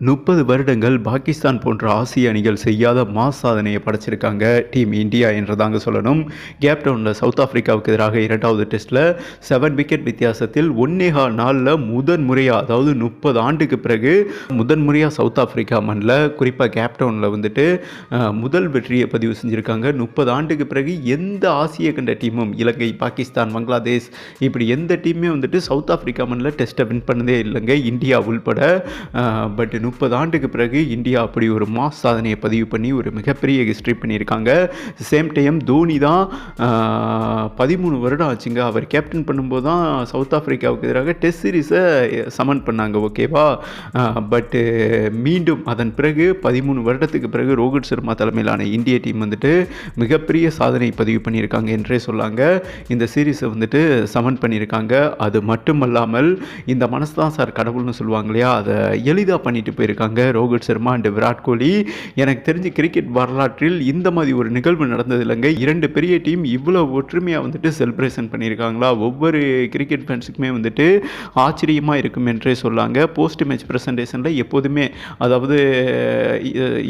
30 வருடங்கள் பாகிஸ்தான் போன்ற ஆசிய அணிகள் செய்யாத மாஸ் சாதனையை படைச்சிருக்காங்க டீம் இந்தியா என்றதாங்க சொல்லணும். கேப் டவுனில் சவுத் ஆப்பிரிக்காவுக்கு எதிராக 2வது டெஸ்ட்டில் 7 விக்கெட் வித்தியாசத்தில் 1.25 நாளில் முதன் முறையாக, அதாவது 30 ஆண்டுக்கு பிறகு முதன் முறையாக சவுத் ஆப்பிரிக்கா மண்ணில் குறிப்பாக கேப் டவுனில் வந்துட்டு முதல் வெற்றியை பதிவு செஞ்சுருக்காங்க. 30 ஆண்டுக்கு பிறகு எந்த ஆசிய கண்ட டீமும், இலங்கை, பாகிஸ்தான், பங்களாதேஷ், இப்படி எந்த டீமுமே வந்துட்டு சவுத் ஆப்பிரிக்கா மண்ணில் டெஸ்ட்டை வின் பண்ணதே இல்லைங்க, இந்தியா உள்பட. பட் 30 ஆண்டுக்கு பிறகு இந்தியா அப்படி ஒரு மாஸ் சாதனையை பதிவு பண்ணி ஒரு மிகப்பெரிய ஹிஸ்ட்ரி பண்ணியிருக்காங்க. சேம் டைம் தோனி தான் 13 வருடம் ஆச்சுங்க, அவர் கேப்டன் பண்ணும்போது தான் சவுத் ஆப்பிரிக்காவுக்கு எதிராக டெஸ்ட் சீரீஸை சமன் பண்ணாங்க, ஓகேவா. பட்டு மீண்டும் அதன் பிறகு 13 வருடத்துக்கு பிறகு ரோஹித் சர்மா தலைமையிலான இந்திய டீம் வந்துட்டு மிகப்பெரிய சாதனை பதிவு பண்ணியிருக்காங்க என்றே சொல்லாங்க. இந்த சீரீஸை வந்துட்டு சமன் பண்ணியிருக்காங்க. அது மட்டுமல்லாமல் இந்த மனசு தான் சார் கடவுள்னு சொல்லுவாங்க இல்லையா, அதை எளிதாக பண்ணிட்டு போயிருக்காங்க ரோஹித் சர்மா அண்ட் விராட் கோலி. எனக்கு தெரிஞ்சு கிரிக்கெட் வரலாற்றில் இந்த மாதிரி ஒரு நிகழ்வு நடந்தது இல்லைங்க. 2 பெரிய டீம் இவ்வளோ ஒற்றுமையாக வந்துட்டு செலிப்ரேஷன் பண்ணியிருக்காங்களா, ஒவ்வொரு கிரிக்கெட் ஃபேன்ஸுக்குமே வந்துட்டு ஆச்சரியமாக இருக்கும் என்றே சொல்லாங்க. போஸ்ட் மேட்ச் ப்ரெசன்டேஷனில் எப்போதுமே, அதாவது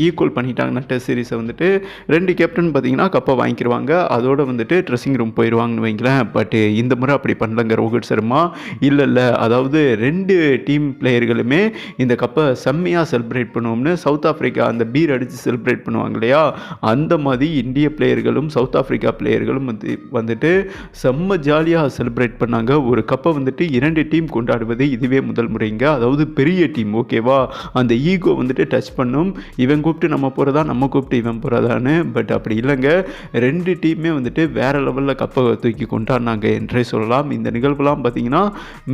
ஈக்குவல் பண்ணிட்டாங்கன்னா டெஸ்ட் சீரீஸை வந்துட்டு 2 கேப்டன் பார்த்தீங்கன்னா கப்பை வாங்கிடுவாங்க, அதோடு வந்துட்டு ட்ரெஸ்ஸிங் ரூம் போயிடுவாங்கன்னு வைங்களேன். பட் இந்த முறை அப்படி பண்ணலங்க ரோஹித் சர்மா. இல்லை, அதாவது 2 டீம் பிளேயர்களுமே இந்த கப்பை செம்மையாக செலிப்ரேட் பண்ணுவோம்னு சவுத் ஆப்பிரிக்கா அந்த பீர் அடித்து செலிப்ரேட் பண்ணுவாங்க இல்லையா, அந்த மாதிரி இந்திய பிளேயர்களும் சவுத் ஆப்பிரிக்கா பிளேயர்களும் வந்துட்டு செம்ம ஜாலியாக செலிப்ரேட் பண்ணாங்க. ஒரு கப்பை வந்துட்டு 2 டீம் கொண்டாடுவது இதுவே முதல் முறைங்க. அதாவது பெரிய டீம், ஓகேவா, அந்த ஈகோ வந்துட்டு டச் பண்ணும், இவன் கூப்பிட்டு நம்ம போகிறதா, நம்ம கூப்பிட்டு இவன் போகிறதான்னு. பட் அப்படி இல்லைங்க, 2 டீமே வந்துட்டு வேறு லெவலில் கப்பை தூக்கி கொண்டாடினாங்க என்றே சொல்லலாம். இந்த நிகழ்வுலாம் பார்த்திங்கன்னா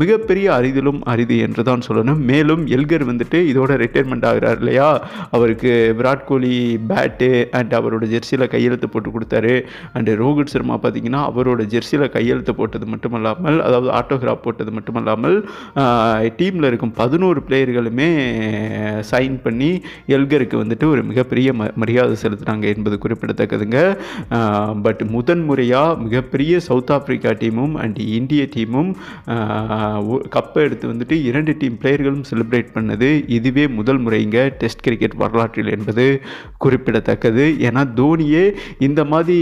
மிகப்பெரிய அரிதிலும் அரிது என்று தான் சொல்லணும். மேலும் எல்கர் வந்துட்டு இதோட ரிட்டையர்மெண்ட் ஆகிறார் இல்லையா, அவருக்கு விராட் கோலி பேட்டு அண்ட் அவரோட ஜெர்சியில் கையெழுத்து போட்டு கொடுத்தாரு. அண்டு ரோஹித் சர்மா பார்த்திங்கன்னா அவரோட ஜெர்சியில் கையெழுத்து போட்டது மட்டுமல்லாமல், அதாவது ஆட்டோகிராஃப் போட்டது மட்டுமல்லாமல், டீமில் இருக்கும் 11 பிளேயர்களுமே சைன் பண்ணி எல்கருக்கு வந்துட்டு ஒரு மிகப்பெரிய மரியாதை செலுத்துனாங்க என்பது குறிப்பிடத்தக்கதுங்க. பட் முதன்முறையாக மிகப்பெரிய சவுத் ஆப்பிரிக்கா டீமும் அண்ட் இந்திய டீமும் கப்பை எடுத்து வந்துட்டு 2 டீம் பிளேயர்களும் செலிப்ரேட் பண்ணது இதுவே முதல் முறைங்க டெஸ்ட் கிரிக்கெட் வரலாற்றில் என்பது குறிப்பிடத்தக்கது. ஏன்னா தோனியே இந்த மாதிரி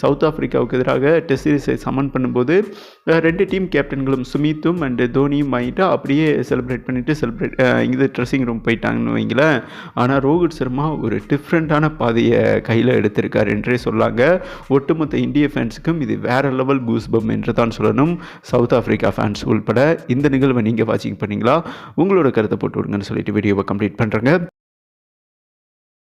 சவுத் ஆப்பிரிக்காவுக்கு எதிராக டெஸ்ட் சீரீஸை சமன் பண்ணும்போது 2 டீம் கேப்டன்களும் சுமித்தும் அண்ட் தோனியும் வாங்கிட்டு அப்படியே செலிப்ரேட் பண்ணிவிட்டு இங்கே ட்ரெஸ்ஸிங் ரூம் போயிட்டாங்கன்னு வைங்களேன். ஆனால் ரோஹித் சர்மா ஒரு டிஃப்ரெண்ட்டான பாதையை கையில் எடுத்திருக்கார் என்றே சொல்லாங்க. ஒட்டுமொத்த இந்திய ஃபேன்ஸுக்கும் இது வேறு லெவல் கூஸ்பம் என்று தான் சொல்லணும், சவுத் ஆப்பிரிக்கா ஃபேன்ஸ் உள்பட. இந்த நிகழ்வை நீங்கள் வாட்சிங் பண்ணிங்களா? உங்களோட கருத்தை போட்டு விடுங்கன்னு சொல்லிட்டு வீடியோவை கம்ப்ளீட் பண்ணுறேங்க.